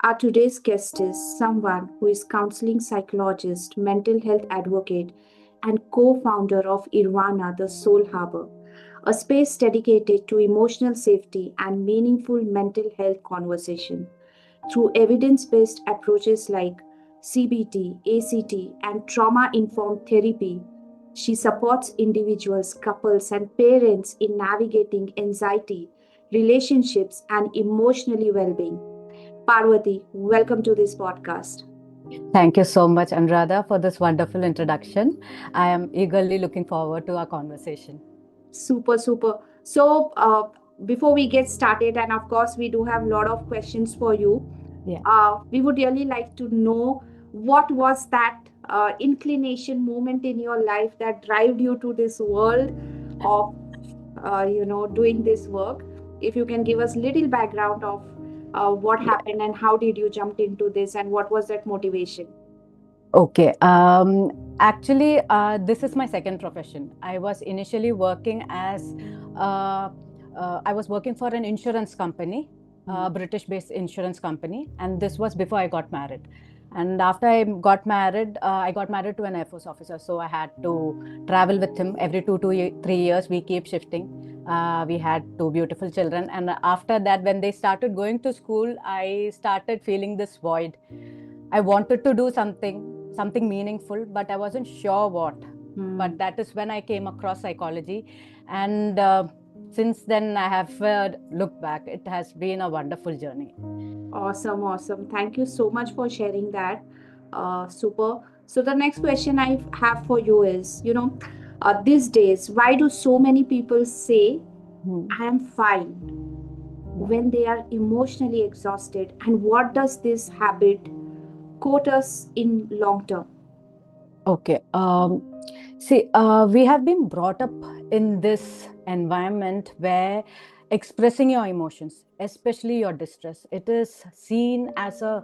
Our today's guest is someone who is counseling psychologist, mental health advocate, and co-founder of Eirvana, the Soul Harbour, a space dedicated to emotional safety and meaningful mental health conversation. Through evidence-based approaches like CBT, ACT, and trauma-informed therapy, she supports individuals, couples, and parents in navigating anxiety, relationships, and emotionally well-being. Parvathy, welcome to this podcast. Thank you so much, Anuradha, for this wonderful introduction. I am eagerly looking forward to our conversation. Super, super. Before we get started, and of course, we do have a lot of questions for you. Yeah. We would really like to know what was that inclination moment in your life that drove you to this world of, doing this work. If you can give us little background of what happened and how did you jump into this and what was that motivation? Okay. Actually, this is my second profession. I was initially working as, uh, I was working for an insurance company, a British-based insurance company, and this was before I got married. And after I got married to an Air Force officer, so I had to travel with him every 3 years. We keep shifting. We had two beautiful children, and after that, when they started going to school, I started feeling this void. I wanted to do something meaningful, but I wasn't sure what. But that is when I came across psychology, and since then I have looked back. It has been a wonderful journey. Awesome, awesome. Thank you so much for sharing that. Super. So, the next question I have for you is these days, why do so many people say, Hmm. I am fine Yeah. when they are emotionally exhausted? And what does this habit quote us in long term? Okay. See, we have been brought up in this environment where expressing your emotions, especially your distress, it is seen as a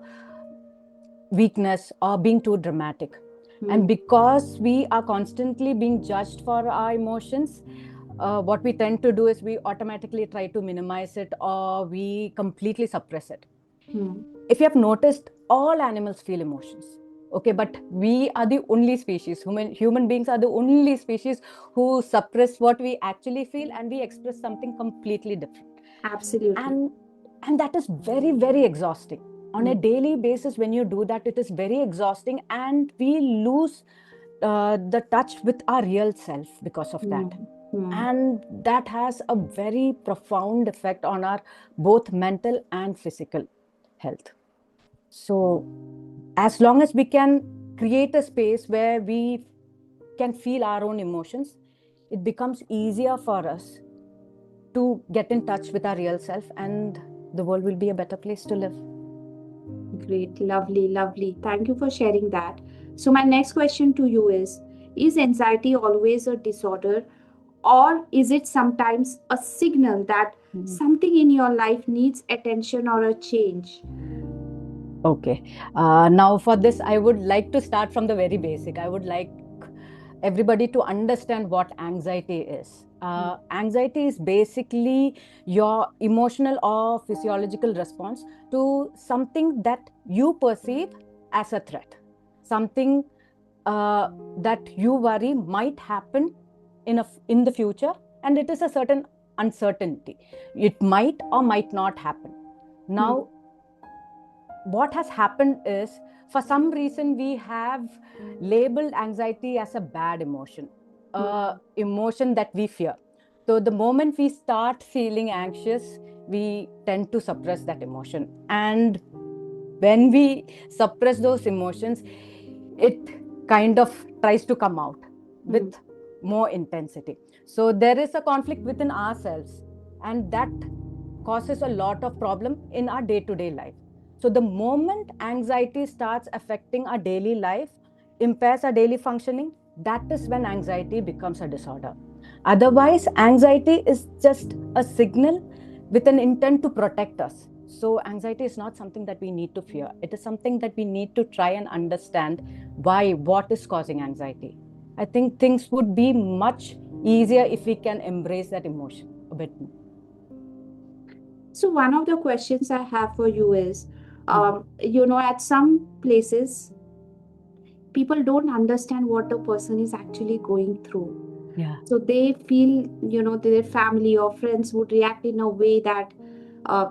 weakness or being too dramatic. And Hmm. because we are constantly being judged for our emotions, what we tend to do is we automatically try to minimize it or we completely suppress it. Hmm. If you have noticed, all animals feel emotions. Okay, but we are the only species, human beings are the only species who suppress what we actually feel and we express something completely different. Absolutely. And and that is very, very exhausting. On a Hmm. daily basis, when you do that, it is very exhausting, and we lose the touch with our real self because of Hmm. that. Hmm. And that has a very profound effect on our both mental and physical health. So as long as we can create a space where we can feel our own emotions, it becomes easier for us to get in touch with our real self, and the world will be a better place to live. Great, lovely, lovely. Thank you for sharing that. So, my next question to you is anxiety always a disorder, or is it sometimes a signal that Mhm. something in your life needs attention or a change? Okay. Now, for this, I would like to start from the very basic. I would like everybody to understand what anxiety is. Anxiety is basically your emotional or physiological response to something that you perceive as a threat, something that you worry might happen in the future, and it is a certain uncertainty. It might or might not happen. Hmm. Now, what has happened is, for some reason, we have labeled anxiety as a bad emotion, Hmm. a emotion that we fear. So the moment we start feeling anxious, we tend to suppress that emotion, and when we suppress those emotions, it kind of tries to come out with Hmm. more intensity. So there is a conflict within ourselves, and that causes a lot of problem in our day-to-day life. So the moment anxiety starts affecting our daily life, impairs our daily functioning, that is when anxiety becomes a disorder. Otherwise, anxiety is just a signal with an intent to protect us. So anxiety is not something that we need to fear. It is something that we need to try and understand why, what is causing anxiety. I think things would be much easier if we can embrace that emotion a bit more. So, one of the questions I have for you is At some places, people don't understand what the person is actually going through. Yeah. So they feel, their family or friends would react in a way that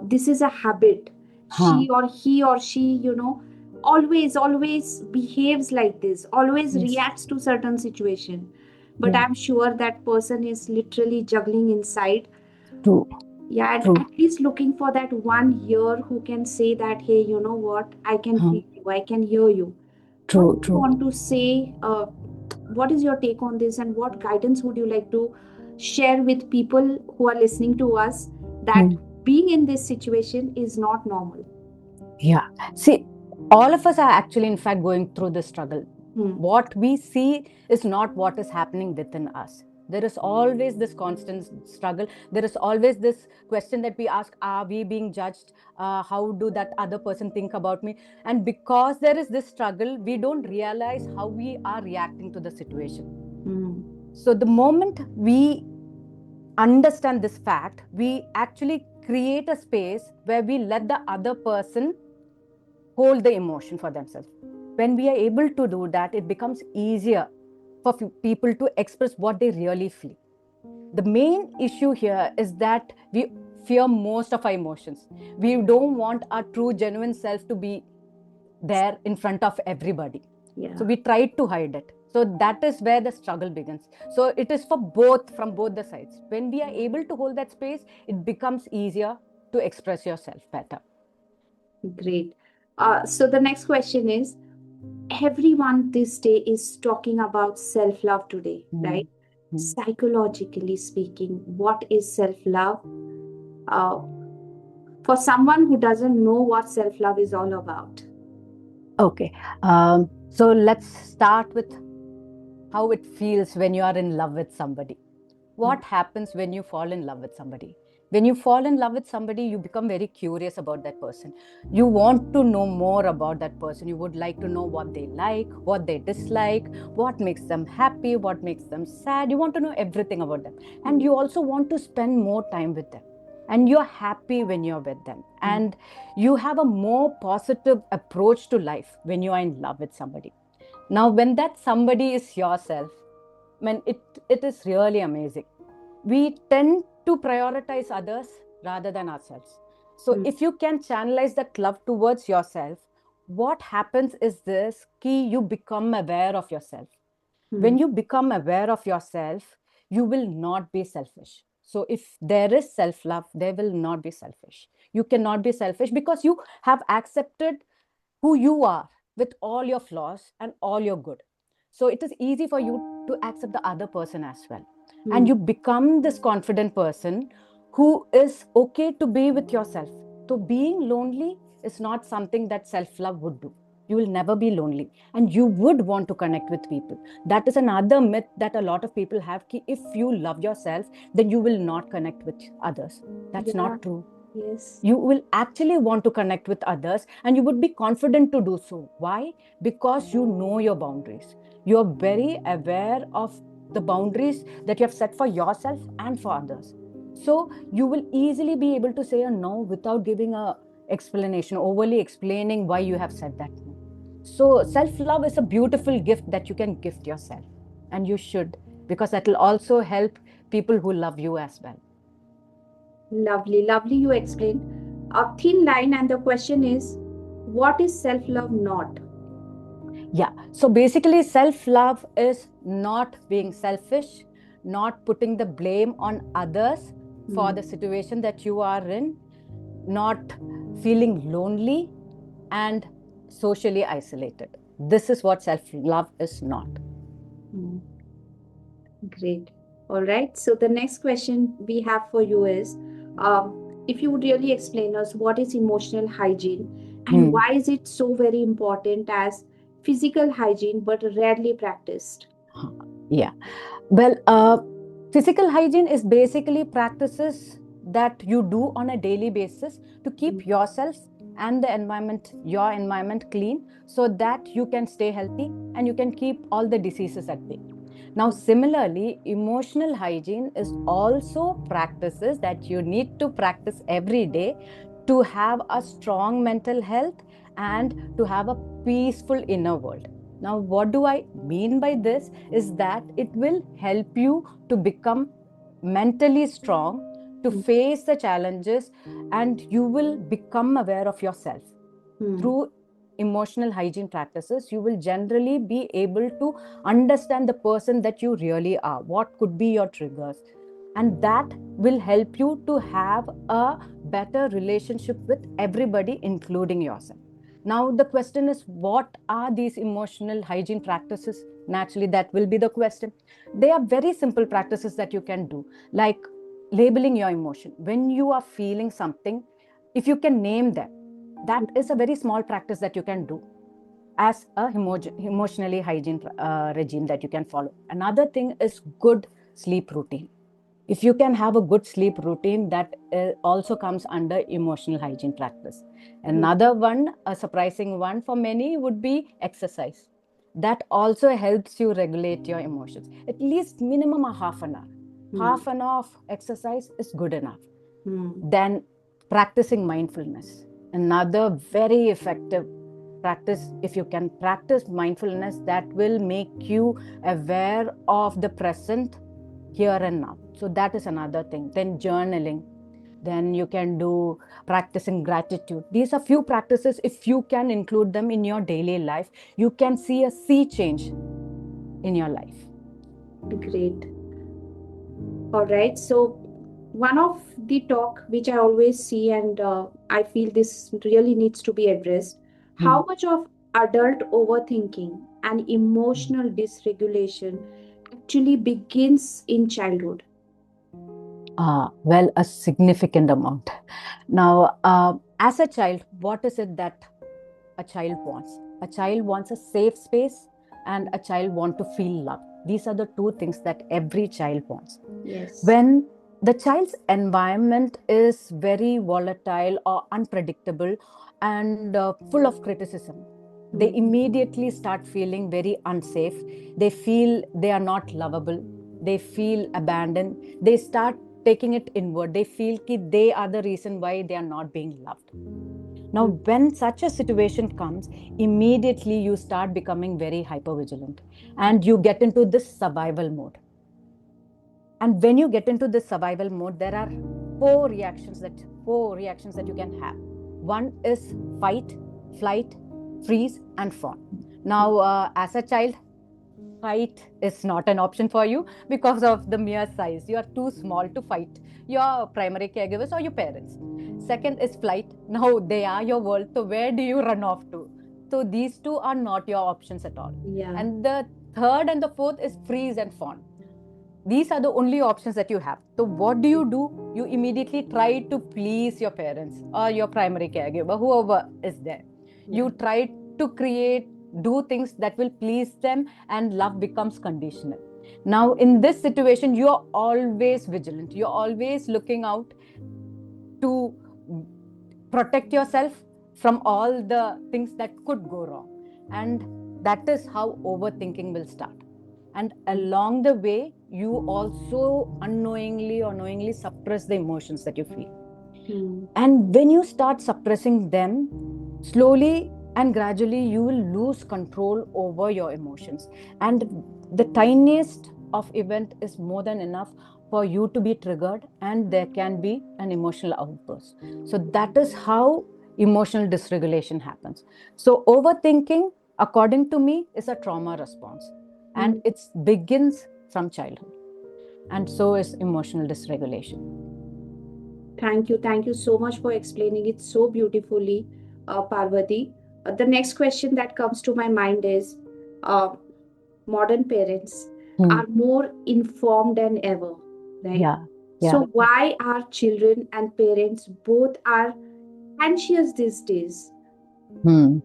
this is a habit. Huh. She or he or she always behaves like this, always Yes. reacts to certain situation. But Yeah. I'm sure that person is literally juggling inside. True. Yeah, and True. at least looking for that one ear who can say that, hey, you know what, I can Huh. feel you, I can hear you. What do True. you True. want to say? What is your take on this, and what guidance would you like to share with people who are listening to us, that Hmm. being in this situation is not normal? Yeah. See, all of us are actually, in fact, going through this struggle. Hmm. What we see is not what is happening within us. There is always this constant struggle. There is always this question that we ask: are we being judged? How do that other person think about me? And because there is this struggle, we don't realize how we are reacting to the situation. Hmm. So, the moment we understand this fact, we actually create a space where we let the other person hold the emotion for themselves. When we are able to do that, it becomes easier for people to express what they really feel. The main issue here is that we fear most of our emotions. We don't want our true, genuine self to be there in front of everybody. So Yeah. we try to hide it. So that is where the struggle begins. So it is for both, from both the sides. When we are able to hold that space, it becomes easier to express yourself better. Great. So the next question is, everyone this day is talking about self love today, Hmm. right? Hmm. Psychologically speaking, what is self love? Uh, for someone who doesn't know what self love is all about. Okay. So let's start with how it feels when you are in love with somebody. Hmm. What happens when you fall in love with somebody? When you fall in love with somebody, you become very curious about that person. You want to know more about that person. You would like to know what they like, what they dislike, what makes them happy, what makes them sad. You want to know everything about them. And you also want to spend more time with them. And you're happy when you're with them. Hmm. And you have a more positive approach to life when you are in love with somebody. Now, when that somebody is yourself, I mean, it is really amazing. We tend to prioritize others rather than ourselves. So Hmm. if you can channelize that love towards yourself, what happens is this: key, you become aware of yourself. Hmm. When you become aware of yourself, you will not be selfish. So if there is self love, there will not be selfish. You cannot be selfish because you have accepted who you are with all your flaws and all your good. So it is easy for you to accept the other person as well. And Hmm. you become this confident person who is okay to be with yourself. So being lonely is not something that self love would do. You will never be lonely and you would want to connect with people. That is another myth that a lot of people have. Ki if you love yourself, then you will not connect with others. That's Yeah. not true. Yes. You will actually want to connect with others and you would be confident to do so. Why? Because you know your boundaries. You're very aware of the boundaries that you have set for yourself and for others. So you will easily be able to say a no without giving a explanation, overly explaining why you have said that no. So self love is a beautiful gift that you can gift yourself, and you should, because that will also help people who love you as well. Lovely, lovely. You explained a thin line, and the question is, what is self love not? Yeah. So basically, self love is not being selfish, not putting the blame on others for Hmm. the situation that you are in, not feeling lonely and socially isolated. This is what self love is not. Hmm. Great. All right. So the next question we have for you is, if you would really explain us what is emotional hygiene and Hmm. why is it so very important as physical hygiene but rarely practiced? Yeah. Well, physical hygiene is basically practices that you do on a daily basis to Hmm. keep yourself and the environment, your environment, clean so that you can stay healthy and you can keep all the diseases at bay. Now, similarly, emotional hygiene is also practices that you need to practice every day to have a strong mental health and to have a peaceful inner world. Now, what do I mean by this is that it will help you to become mentally strong, to mm, face the challenges, and you will become aware of yourself. mm, Through emotional hygiene practices, you will generally be able to understand the person that you really are, what could be your triggers, and that will help you to have a better relationship with everybody, including yourself. Now, the question is, what are these emotional hygiene practices? Naturally, that will be the question. They are very simple practices that you can do, like labeling your emotion. When you are feeling something, if you can name them, that is a very small practice that you can do as a emotionally hygiene regime that you can follow. Another thing is good sleep routine. If you can have a good sleep routine, that also comes under emotional hygiene practice. mm, Another one, a surprising one for many, would be exercise. That also helps you regulate your emotions. At least minimum a half an hour. mm, Half an hour of exercise is good enough. mm, Then practicing mindfulness, another very effective practice. If you can practice mindfulness, that will make you aware of the present, here and now. So that is another thing. Then journaling, then you can do practicing gratitude. These are few practices. If you can include them in your daily life, you can see a sea change in your life. great. All right. So, one of the talk which I always see, and I feel this really needs to be addressed, Hmm. how much of adult overthinking and emotional dysregulation actually begins in childhood? Well, a significant amount. Now, as a child, what is it that a child wants? A child wants a safe space, and a child wants to feel love. These are the two things that every child wants. Yes. When the child's environment is very volatile or unpredictable and full of criticism, they Hmm. immediately start feeling very unsafe. They feel they are not lovable. They feel abandoned. They start taking it inward. They feel that they are the reason why they are not being loved. Now, Hmm. when such a situation comes, immediately you start becoming very hypervigilant and you get into this survival mode. And when you get into this survival mode, there are four reactions that you can have. One is fight, flight, freeze, and fawn. Now, as a child, fight is not an option for you because of the mere size. You are too small to fight your primary caregivers or your parents. Second is flight. Now they are your world. So where do you run off to? So these two are not your options at all. Yeah. And the third and the fourth is freeze and fawn. These are the only options that you have. So what do? You immediately try to please your parents or your primary caregiver, whoever is there. Yeah. You try to do things that will please them, and love becomes conditional. Now, in this situation, you're always vigilant. You're always looking out to protect yourself from all the things that could go wrong. And that is how overthinking will start. And along the way, you also unknowingly or knowingly suppress the emotions that you feel. Hmm. And when you start suppressing them, slowly and gradually, you will lose control over your emotions. And the tiniest of event is more than enough for you to be triggered, and there can be an emotional outburst. So that is how emotional dysregulation happens. So overthinking, according to me, is a trauma response, Hmm. and it begins from childhood. And so is emotional dysregulation. Thank you. Thank you so much for explaining it so beautifully, Parvati. The next question that comes to my mind is, uh, modern parents Hmm. are more informed than ever, right? Yeah, yeah. So why are children and parents both are anxious these days? Hmm.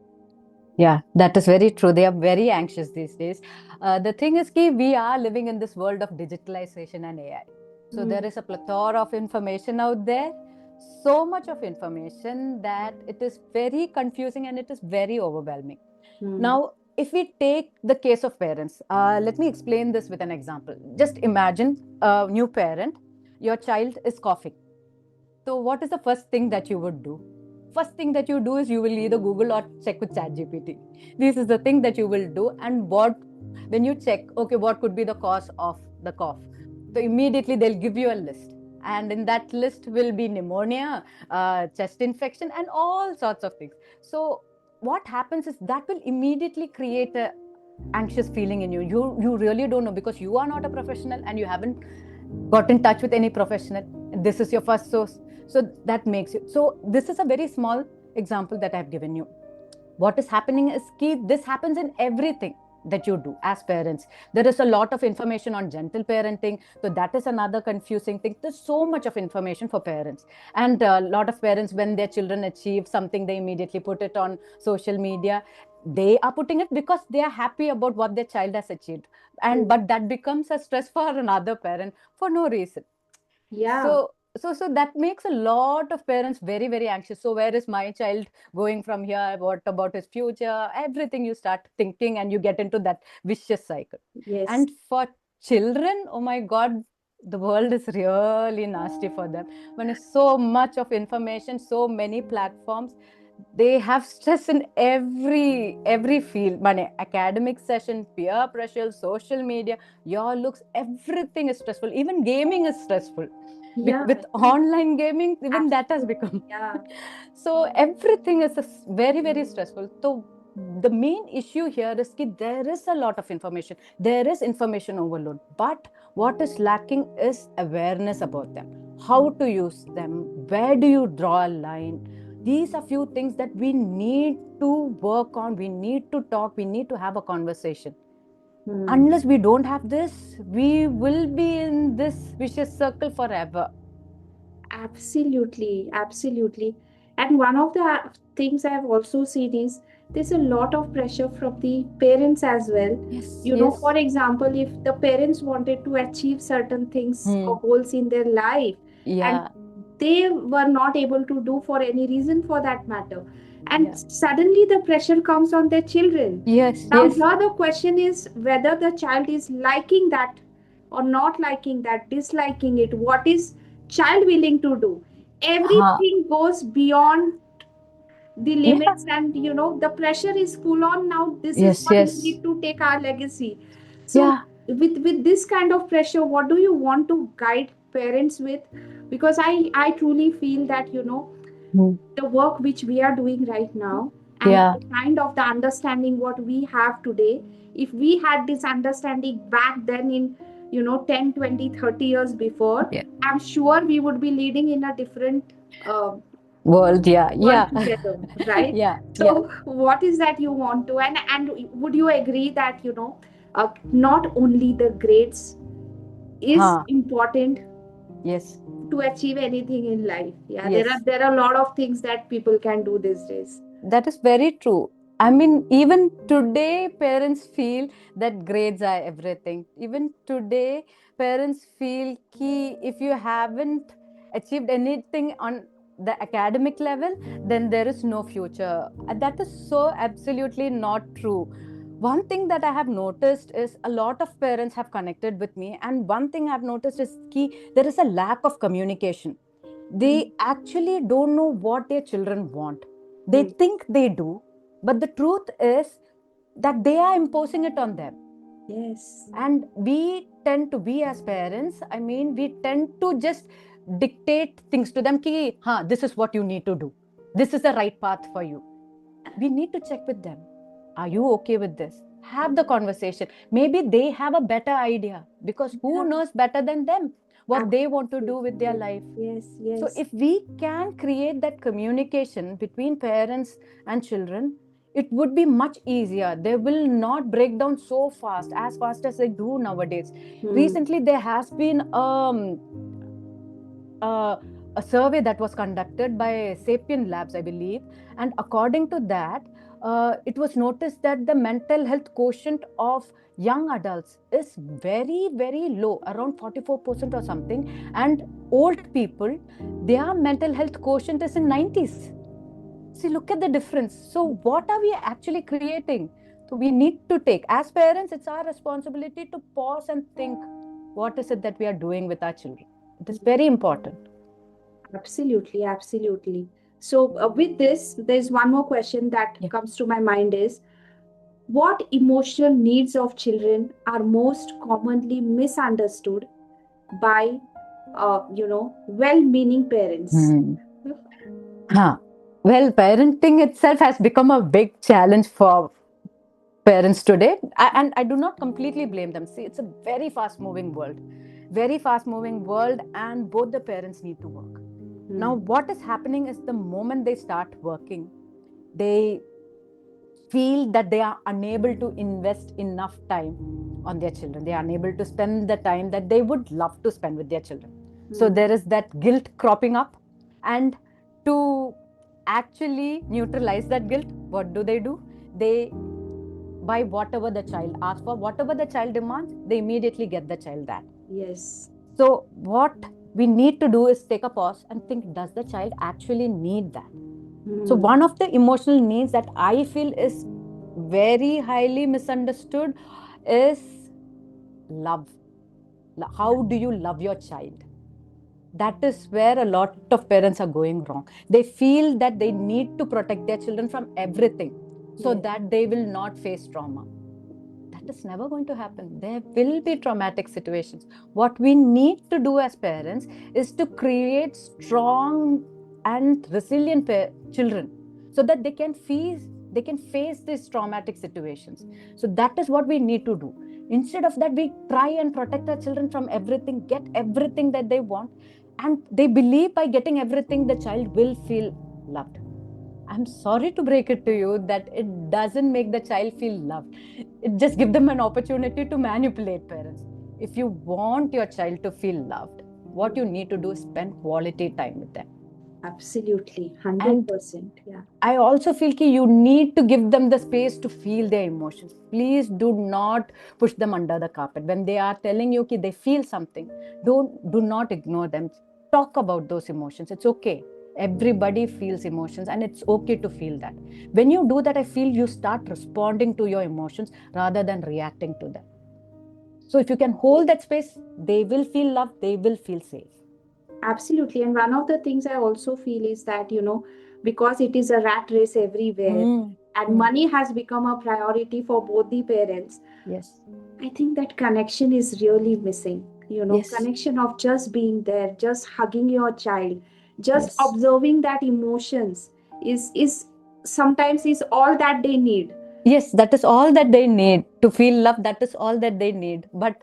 Yeah, that is very true. They are very anxious these days. The thing is, ki, we are living in this world of digitalization and AI. So Hmm. there is a plethora of information out there, so much of information that it is very confusing and it is very overwhelming. Hmm. Now, if we take the case of parents, let me explain this with an example. Just imagine a new parent, your child is coughing. So what is the first thing that you would do? First thing that you do is you will either Google or check with ChatGPT. This is the thing that you will do. And what, when you check, okay, what could be the cause of the cough? So immediately they'll give you a list. And in that list will be pneumonia, chest infection, and all sorts of things. So what happens is that will immediately create a anxious feeling in you. You really don't know, because you are not a professional and you haven't got in touch with any professional. This is your first source. So that makes you. So this is a very small example that I've given you. What is happening is key. This happens in everything that you do as parents. There is a lot of information on gentle parenting. So that is another confusing thing. There's so much of information for parents. And a lot of parents, when their children achieve something, they immediately put it on social media. They are putting it because they are happy about what their child has achieved. And True. but that becomes a stress for another parent for no reason. Yeah. So that makes a lot of parents very, very anxious. So where is my child going from here? What about his future? Everything you start thinking, and you get into that vicious cycle. Yes. And for children, oh my God, the world is really nasty for them. When it's so much of information, so many platforms, they have stress in every field. Money, academic session, peer pressure, social media, your looks, everything is stressful. Even gaming is stressful. Yeah. With online gaming, even that has Absolutely. become. Yeah. So everything is very, very stressful. So the main issue here is that there is a lot of information. There is information overload. But what is lacking is awareness about them. How to use them? Where do you draw a line? These are few things that we need to work on. We need to talk. We need to have a conversation. Hmm. Unless we don't have this, we will be in this vicious circle forever. Absolutely, absolutely. And one of the things I've also seen is there's a lot of pressure from the parents as well. Yes, You know, yes. for example, if the parents wanted to achieve certain things Hmm. or goals in their life and Yeah, they were not able to do for any reason for that matter, and yeah. suddenly the pressure comes on their children. Yes, Now, yes. here the question is whether the child is liking that or not liking that, disliking it. What is child willing to do? Huh. Everything goes beyond the Yeah. limits, and the pressure is full on. Now this is Yes, what we yes. need to take our legacy. So Yeah. with this kind of pressure, what do you want to guide parents with? Because I truly feel that Hmm. the work which we are doing right now, and Yeah. the kind of the understanding what we have today, if we had this understanding back then in 10, 20, 30 years before, Yeah. I'm sure we would be leading in a different uh, World. Yeah. world Yeah. together, right? Yeah. Yeah. So what is that you want to, and would you agree that not only the grades is Huh. important Yes. to achieve anything in life? Yeah, there are Yes. there are a lot of things that people can do these days. That is very true. I mean, even today, parents feel that grades are everything. Even today, parents feel key if you haven't achieved anything on the academic level, then there is no future. And that is so absolutely not true. One thing that I have noticed is a lot of parents have connected with me, and one thing I've noticed is key, there is a lack of communication. They actually don't know what their children want. They Hmm. think they do, but the truth is that they are imposing it on them. Yes. And we tend to be, as parents, I mean, we tend to just dictate things to them ki ha, this is what you need to do, this is the right path for you. We need to check with them, are you okay with this? Have the conversation. Maybe they have a better idea, because who Yeah. knows better than them what they want to do with their Absolutely. life. Yes. So Yes. if we can create that communication between parents and children, it would be much easier. They will not break down so fast, as fast as they do nowadays. Hmm. Recently, there has been uh, a survey that was conducted by Sapien Labs, I believe. And according to that, it was noticed that the mental health quotient of young adults is very, very low, around 44% or something. And old people, their mental health quotient is in 90s. See, look at the difference. So, what are we actually creating? So, we need to take, as parents, it's our responsibility to pause and think, what is it that we are doing with our children? It is very important. Absolutely, absolutely. So, with this, there's one more question that Yeah. comes to my mind is what emotional needs of children are most commonly misunderstood by, well-meaning parents? Hmm. Huh. Well, parenting itself has become a big challenge for parents today. And I do not completely blame them. See, it's a very fast moving world, very fast moving world, and both the parents need to work. Now, Hmm. what is happening is the moment they start working, they feel that they are unable to invest enough time on their children. They are unable to spend the time that they would love to spend with their children. So Hmm. there is that guilt cropping up. And to actually neutralize that guilt, what do? They buy whatever the child asks for, whatever the child demands, they immediately get the child that. Yes. So what we need to do is take a pause and think, does the child actually need that? So Hmm. one of the emotional needs that I feel is very highly misunderstood is love. How do you love your child? That is where a lot of parents are going wrong. They feel that they need to protect their children from everything so Yes. that they will not face trauma. That is never going to happen. There will be traumatic situations. What we need to do as parents is to create strong and resilient children so that they can face these traumatic situations. So that is what we need to do. Instead of that, we try and protect our children from everything, get everything that they want, and they believe by getting everything the child will feel loved. I'm sorry to break it to you that it doesn't make the child feel loved. It just gives them an opportunity to manipulate parents. If you want your child to feel loved, what you need to do is spend quality time with them. Absolutely. And 100%. Yeah. I also feel that you need to give them the space to feel their emotions. Please do not push them under the carpet. When they are telling you that they feel something, do not ignore them. Talk about those emotions. It's okay. Everybody feels emotions and it's okay to feel that. When you do that, I feel you start responding to your emotions rather than reacting to them. So if you can hold that space, they will feel loved, they will feel safe. Absolutely. And one of the things I also feel is that, because it is a rat race everywhere Mm, and mm, money has become a priority for both the parents, yes, I think that connection is really missing. yes, Connection of just being there, just hugging your child, just yes. observing that emotions is sometimes is all that they need. Yes, that is all that they need to feel love. That is all that they need. But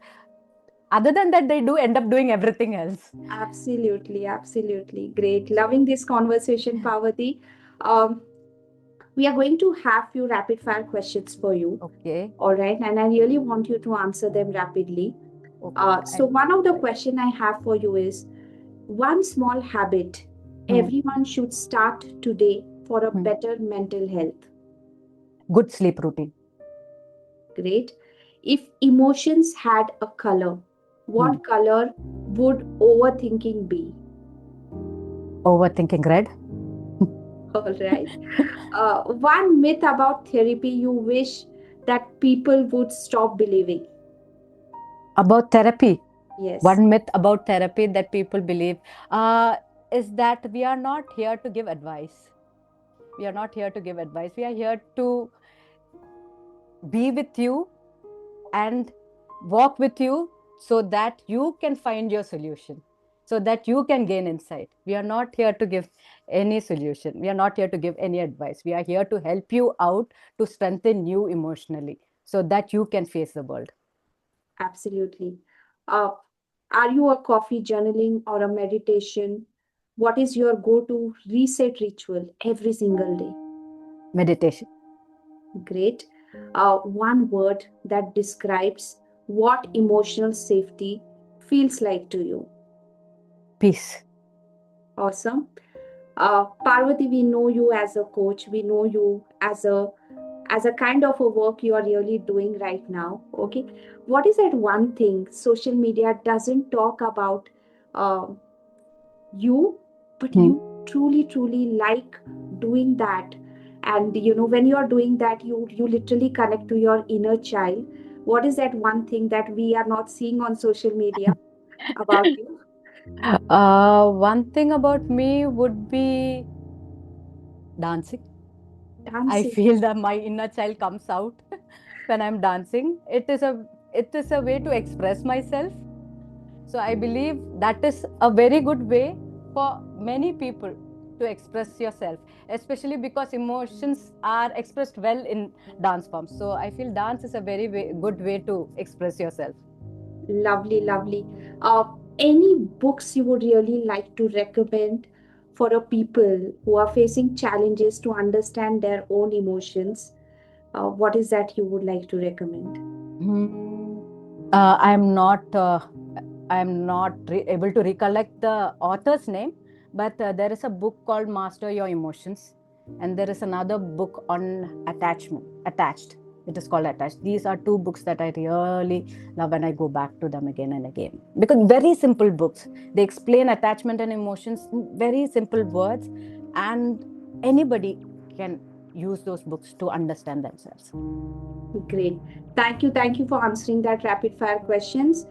other than that, they do end up doing everything else. Absolutely, absolutely. Great. Loving this conversation, Parvati. Um, we are going to have few rapid fire questions for you. Okay, All right. And I really want you to answer them rapidly. okay. So one of the question I have for you is one small habit Hmm, everyone should start today for a hmm. better mental health. Good sleep routine. Great. If emotions had a color, Hmm. what color would overthinking be? Overthinking red. All right. One myth about therapy you wish that people would stop believing. About therapy. Yes, One myth about therapy that people believe is that we are not here to give advice. We are not here to give advice. We are here to be with you and walk with you so that you can find your solution, so that you can gain insight. We are not here to give any solution. We are not here to give any advice. We are here to help you out, to strengthen you emotionally so that you can face the world. absolutely. Uh, are you a coffee journaling or a meditation? What is your go-to reset ritual every single day? Meditation. Great. One word that describes what emotional safety feels like to you. Peace. Awesome. Parvati, we know you as a coach. We know you as a kind of a work you are really doing right now. Okay, what is that one thing social media doesn't talk about uh, you, but Hmm. you truly like doing that? And when you are doing that, you literally connect to your inner child. What is that one thing that we are not seeing on social media about you? One thing about me would be dancing. I Dancing. feel that my inner child comes out when I'm dancing. It is a way to express myself. So I believe that is a very good way for many people to express yourself, especially because emotions are expressed well in dance forms. So I feel dance is a very good way to express yourself. Lovely, lovely. Any books you would really like to recommend for a people who are facing challenges to understand their own emotions? What is that you would like to recommend? Hmm. I'm not able to recollect the author's name, but there is a book called Master Your Emotions, and there is another book on attachment. Attached. It is called Attached. These are two books that I really love, and I go back to them again and again because very simple books. They explain attachment and emotions in very simple words, and anybody can use those books to understand themselves. Great. Thank you. Thank you for answering that rapid fire questions.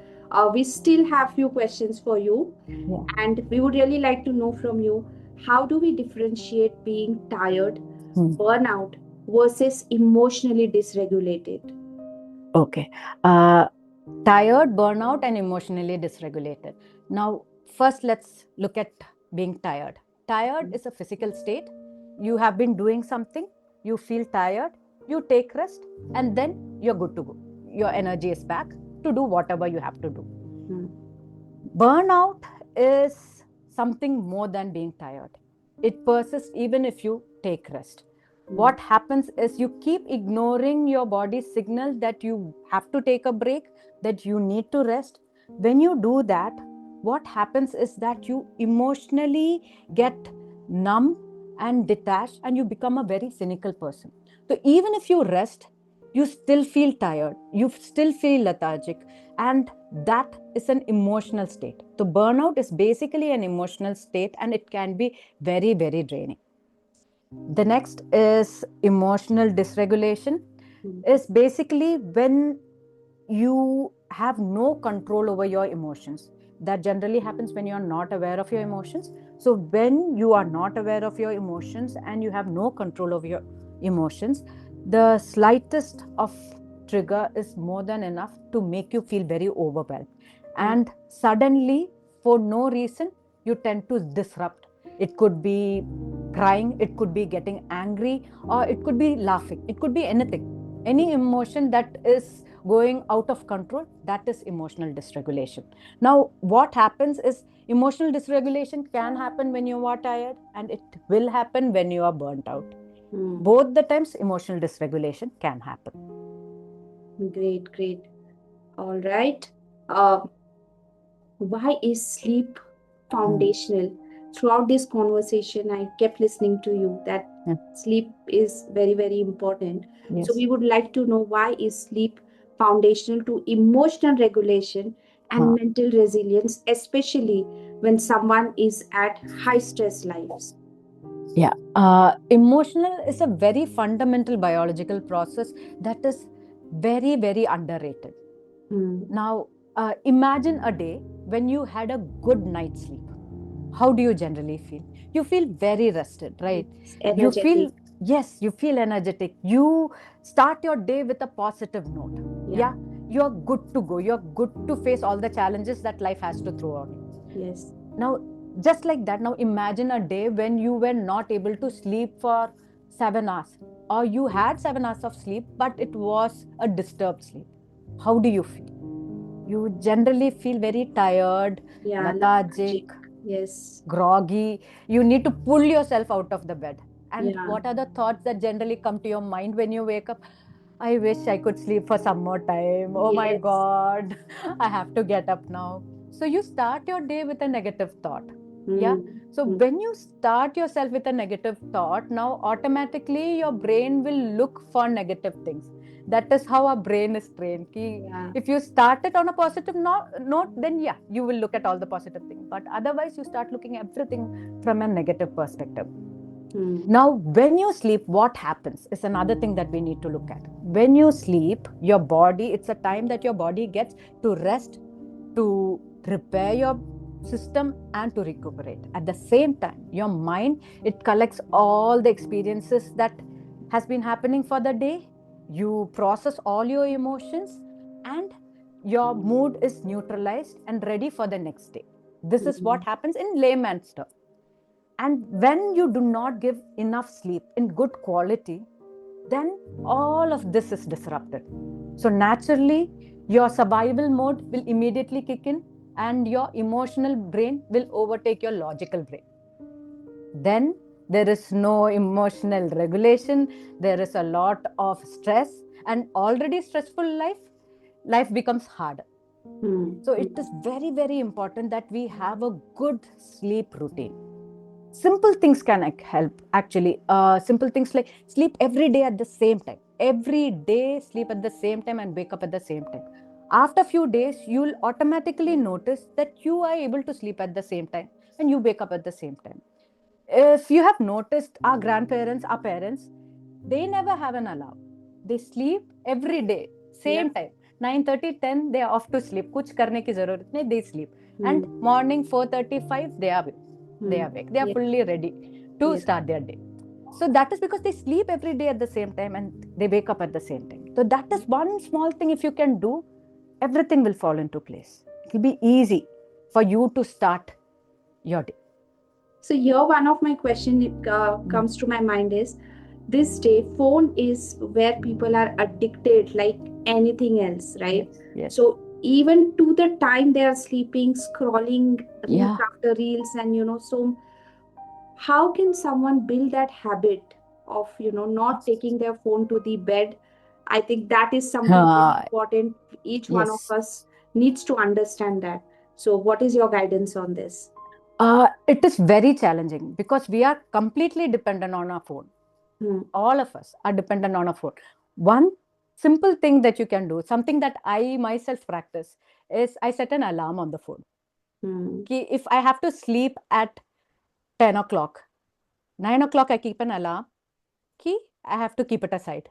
We still have few questions for you, Yeah. and we would really like to know from you, how do we differentiate being tired, Hmm. burnout versus emotionally dysregulated? Okay. Uh, Tired, burnout, and emotionally dysregulated. Now, first, let's look at being tired. Tired is a physical state. You have been doing something, you feel tired, you take rest, and then you're good to go. Your energy is back to do whatever you have to do. Hmm. Burnout is something more than being tired. It persists even if you take rest. Hmm. What happens is you keep ignoring your body's signal that you have to take a break, that you need to rest. When you do that, what happens is that you emotionally get numb and detached, and you become a very cynical person. So, even if you rest, you still feel tired, you still feel lethargic, and that is an emotional state. So burnout is basically an emotional state, and it can be very, very draining. The next is emotional dysregulation. Hmm. Is basically when you have no control over your emotions. That generally happens when you are not aware of your emotions. So when you are not aware of your emotions and you have no control over your emotions, the slightest of trigger is more than enough to make you feel very overwhelmed, Yeah. and suddenly, for no reason, you tend to disrupt. It could be crying, it could be getting angry, or it could be laughing, it could be anything. Any emotion that is going out of control, that is emotional dysregulation. Now, what happens is emotional dysregulation can happen when you are tired, and it will happen when you are burnt out. Hmm. Both the times emotional dysregulation can happen. Great, great. All right. Uh, why is sleep Mm. foundational? Throughout this conversation, I kept listening to you that Yeah. sleep is very, very important. So Yes. we would like to know, why is sleep foundational to emotional regulation and Huh. mental resilience, especially when someone is at high stress lives? Yeah. Emotional is a very fundamental biological process that is very, very underrated. Hmm. Now, imagine a day when you had a good night's sleep. How do you generally feel? You feel very rested, right? It's You energetic. feel, yes, you feel energetic. You start your day with a positive note. Yeah. Yeah, you're good to go. You're good to face all the challenges that life has to throw on you. Yes. Now, just like that, now imagine a day when you were not able to sleep for 7 hours, or you had 7 hours of sleep, but it was a disturbed sleep. How do you feel? You generally feel very tired, Yeah. lethargic, Lethargic. Yes. groggy. You need to pull yourself out of the bed. And Yeah. what are the thoughts that generally come to your mind when you wake up? I wish I could sleep for some more time. Oh my Yes. God, I have to get up now. So you start your day with a negative thought. Yeah. Hmm. So Hmm. when you start yourself with a negative thought, now automatically your brain will look for negative things. That is how our brain is trained. Ki Yeah. if you start it on a positive note, then yeah, you will look at all the positive things. But otherwise, you start looking at everything from a negative perspective. Hmm. Now, when you sleep, what happens is another thing that we need to look at. When you sleep, your body, it's a time that your body gets to rest, to repair system and to recuperate. At the same time, your mind, it collects all the experiences that has been happening for the day. You process all your emotions, and your mood is neutralized and ready for the next day. This is what Mm, happens in layman's terms. And when you do not give enough sleep in good quality, then all of this is disrupted. So naturally, your survival mode will immediately kick in, and your emotional brain will overtake your logical brain. Then there is no emotional regulation, there is a lot of stress, and already stressful life becomes harder. So it is mm, very, very important that we have a good sleep routine. Simple things can help, actually. Simple things like sleep every day at the same time. Every day sleep at the same time and wake up at the same time. After a few days, you'll automatically notice that you are able to sleep at the same time and you wake up at the same time. If you have noticed, our grandparents, our parents, they never have an alarm. They sleep every day yeah. same time. 9:30, 10, they are off to sleep. Kuch karne ki zarurat nahi, they sleep. And Mm, morning 4:35, they are mm, awake. They are yeah. fully ready to Yes. start their day. So that is because they sleep every day at the same time and they wake up at the same time. So that is one small thing. If you can do, everything will fall into place. It will be easy for you to start your day. So here one of my question Mm. comes to my mind is, this day phone is where people are addicted like anything else, right? Yes, yes. So even to the time they are sleeping, scrolling reels Yeah. after reels, and so how can someone build that habit of not taking their phone to the bed? I think that is something very Uh, important. Each one of yes. us needs to understand that. So what is your guidance on this? It is very challenging because we are completely dependent on our phone. Hmm. All of us are dependent on our phone. One simple thing that you can do, something that I myself practice, is I set an alarm on the phone. Hmm. If I have to sleep at 10 o'clock, 9 o'clock, I keep an alarm. I have to keep it aside.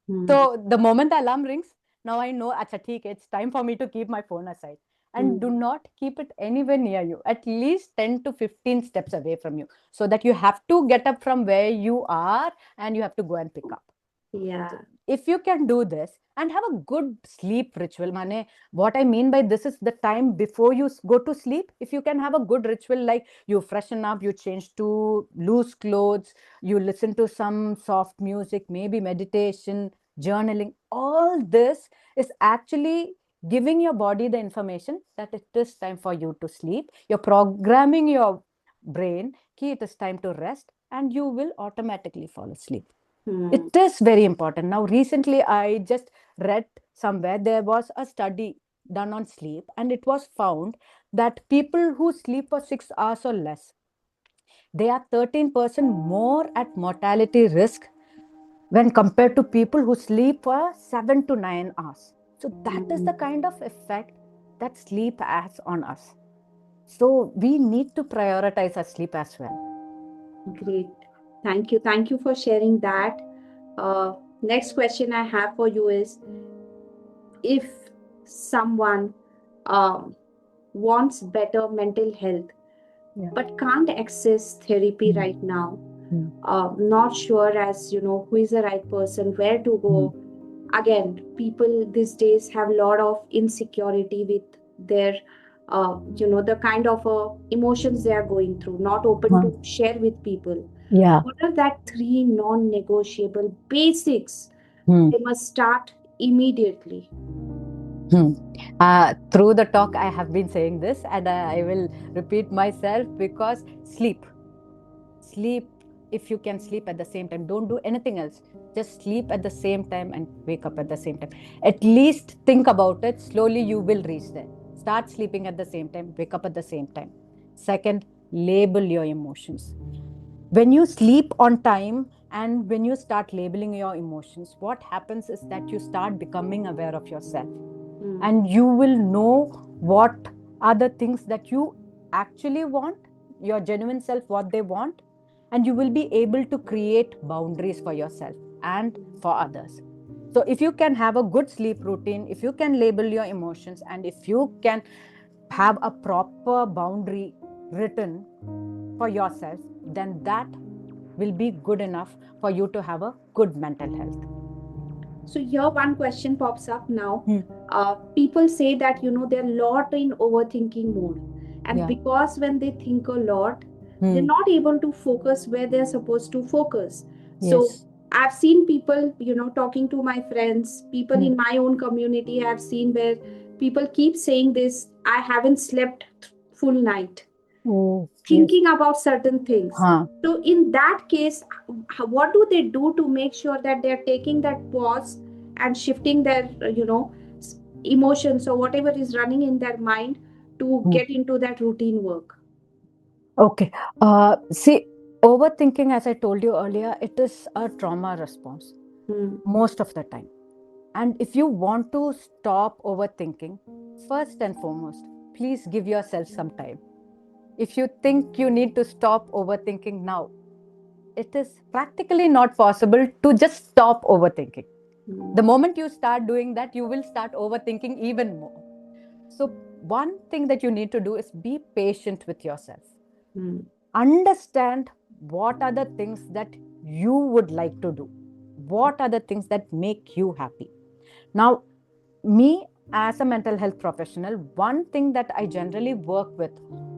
Hmm. So the moment the alarm rings, now I know, acha, theek hai, it's time for me to keep my phone aside. And do Hmm. not keep it anywhere near you, at least 10 to 15 steps away from you, so that you have to get up from where you are and you have to go and pick up. Yeah. So if you can do this and have a good sleep ritual, Mane, what I mean by this is the time before you go to sleep. If you can have a good ritual, like you freshen up, you change to loose clothes, you listen to some soft music, maybe meditation, journaling, all this is actually giving your body the information that it is time for you to sleep. You're programming your brain ki it is time to rest, and you will automatically fall asleep. Hmm. It is very important. Now, recently, I just read somewhere there was a study done on sleep, and it was found that people who sleep for 6 hours or less, they are 13% more at mortality risk when compared to people who sleep for 7 to 9 hours. So, that is the Hmm. kind of effect that sleep has on us. So, we need to prioritize our sleep as well. Great. Thank you. Thank you for sharing that. Uh, Next question I have for you is, if someone um, wants better mental health Yeah. but can't access therapy Mm, right now, mm, not sure as who is the right person, where to mm. go. Again, people these days have a lot of insecurity with their the kind of emotions they are going through, not open Huh. to share with people. Yeah. What are that three non-negotiable basics Hmm. they must start immediately? Hmm. Through the talk, I have been saying this, and I will repeat myself because sleep. If you can sleep at the same time, don't do anything else. Just sleep at the same time and wake up at the same time. At least think about it. Slowly, you will reach there. Start sleeping at the same time, wake up at the same time. Second, label your emotions. When you sleep on time and when you start labeling your emotions, what happens is that you start becoming aware of yourself, Hmm. and you will know what are the things that you actually want, your genuine self, what they want, and you will be able to create boundaries for yourself and for others. So if you can have a good sleep routine, if you can label your emotions, and if you can have a proper boundary written for yourself, then that will be good enough for you to have a good mental health. So here one question pops up now. Hmm. People say that they're a lot in overthinking mode, and Yeah. because when they think a lot, they're Hmm. not able to focus where they're supposed to focus. So Yes. I've seen people, talking to my friends, people Hmm. in my own community. I've seen where people keep saying this: I haven't slept full night, Oh, yes. thinking about certain things. Huh. So, in that case, what do they do to make sure that they're taking that pause and shifting their, emotions or whatever is running in their mind to Hmm. get into that routine work? Okay. See, overthinking, as I told you earlier, it is a trauma response Hmm. most of the time. And if you want to stop overthinking, first and foremost, please give yourself some time. If you think you need to stop overthinking now, it is practically not possible to just stop overthinking. The Hmm. moment you start doing that, you will start overthinking even more. So, one thing that you need to do is be patient with yourself. Hmm. Understand what are the things that you would like to do, what are the things that make you happy. Now, me as a mental health professional, one thing that I generally work with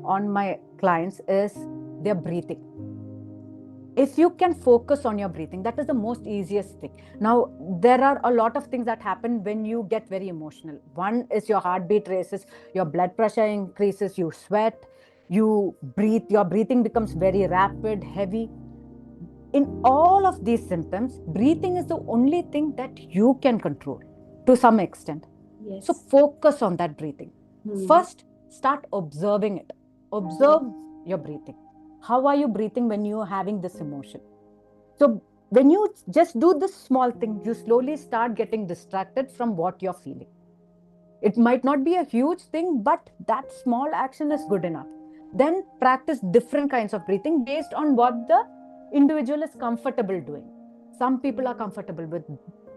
on my clients is their breathing. If you can focus on your breathing, that is the most easiest thing. Now, there are a lot of things that happen when you get very emotional. One is your heartbeat races, your blood pressure increases, you sweat, you breathe, your breathing becomes very rapid, heavy. In all of these symptoms, breathing is the only thing that you can control to some extent. So Yes. focus on that breathing. Hmm. First, start observing it. Observe your breathing. How are you breathing when you are having this emotion? So when you just do this small thing, you slowly start getting distracted from what you're feeling. It might not be a huge thing, but that small action is good enough. Then practice different kinds of breathing based on what the individual is comfortable doing. Some people are comfortable with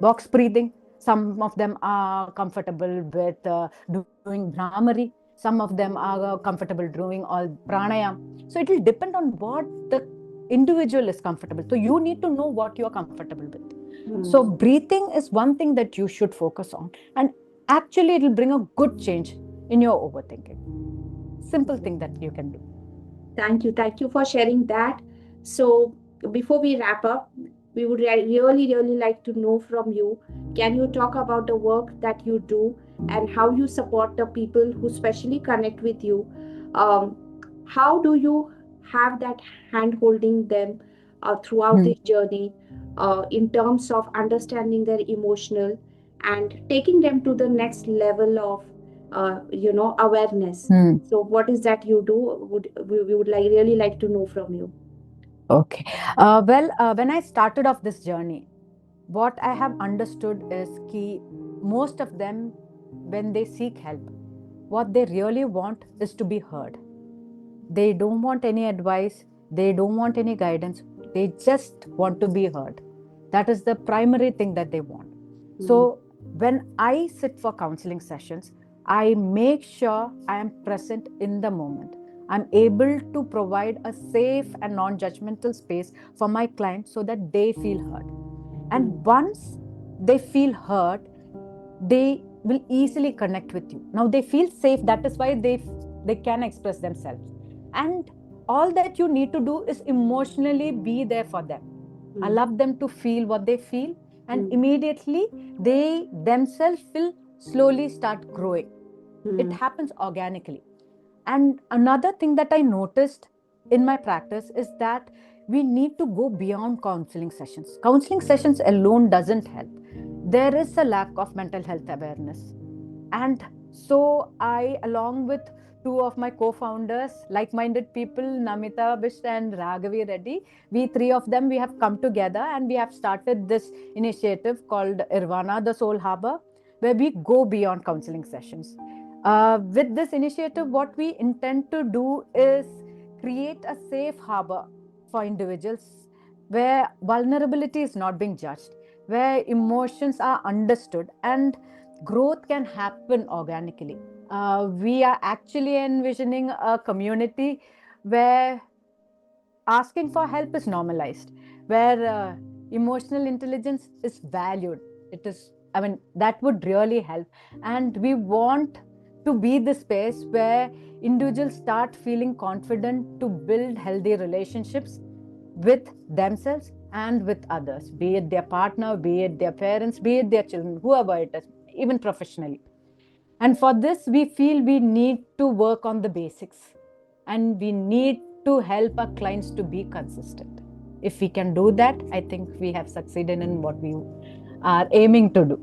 box breathing. Some of them are comfortable with doing Brahmari. Some of them are comfortable doing all pranayam. So it will depend on what the individual is comfortable. So you need to know what you are comfortable with. So Hmm. breathing is one thing that you should focus on. And actually, it will bring a good change in your overthinking. Simple thing that you can do. Thank you. Thank you for sharing that. So, before we wrap up, we would really, really like to know from you. Can you talk about the work that you do and how you support the people who specially connect with you? Um, how do you have that hand holding them throughout Hmm. this journey in terms of understanding their emotional and taking them to the next level of, awareness? Hmm. So what is that you do? We would like really like to know from you. Okay. When I started off this journey, what I have understood is key. Most of them, when they seek help, what they really want is to be heard. They don't want any advice. They don't want any guidance. They just want to be heard. That is the primary thing that they want. Hmm. So when I sit for counseling sessions, I make sure I am present in the moment. I'm able to provide a safe and non judgmental space for my client so that they feel heard. Hmm. And once they feel heard, they will easily connect with you. Now they feel safe. That is why they can express themselves. And all that you need to do is emotionally be there for them, Hmm. allow them to feel what they feel, and Hmm. immediately they themselves will slowly start growing. It Hmm. happens organically. And another thing that I noticed in my practice is that we need to go beyond counseling sessions. Counseling sessions alone doesn't help. There is a lack of mental health awareness. And so I, along with two of my co-founders, like-minded people, Namita Bish and Raghavi Reddy, we three of them, we have come together and we have started this initiative called Eirvana, the Soul Harbour, where we go beyond counseling sessions. With this initiative, what we intend to do is create a safe harbor for individuals where vulnerability is not being judged, where emotions are understood, and growth can happen organically. we are actually envisioning a community where asking for help is normalized, where emotional intelligence is valued. It is, I mean, that would really help. And we want to be the space where individuals start feeling confident to build healthy relationships with themselves and with others, be it their partner, be it their parents, be it their children, whoever it is, even professionally. And for this, we feel we need to work on the basics, and we need to help our clients to be consistent. If we can do that, I think we have succeeded in what we are aiming to do.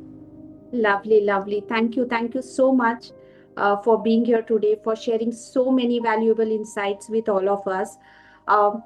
Lovely, lovely. Thank you. Thank you so much for being here today, for sharing so many valuable insights with all of us. Um,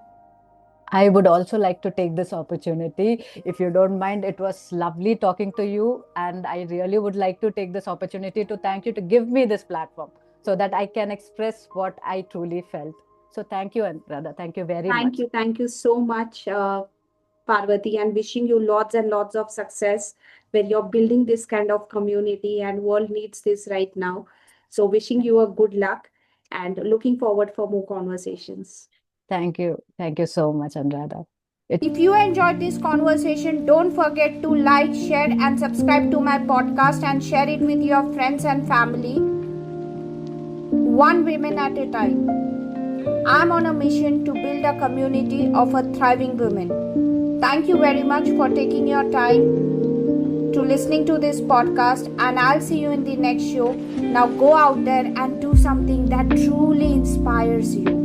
I would also like to take this opportunity, if you don't mind. It was lovely talking to you, and I really would like to take this opportunity to thank you to give me this platform so that I can express what I truly felt. So thank you, and brother, thank you very Thank much. you. Thank you so much, Parvati, and wishing you lots and lots of success where you're building this kind of community and world needs this right now. So wishing you a good luck and looking forward for more conversations. Thank you. Thank you so much, Anuradha. If you enjoyed this conversation, don't forget to like, share, and subscribe to my podcast and share it with your friends and family, one woman at a time. I'm on a mission to build a community of a thriving women. Thank you very much for taking your time to listening to this podcast, and I'll see you in the next show. Now go out there and do something that truly inspires you.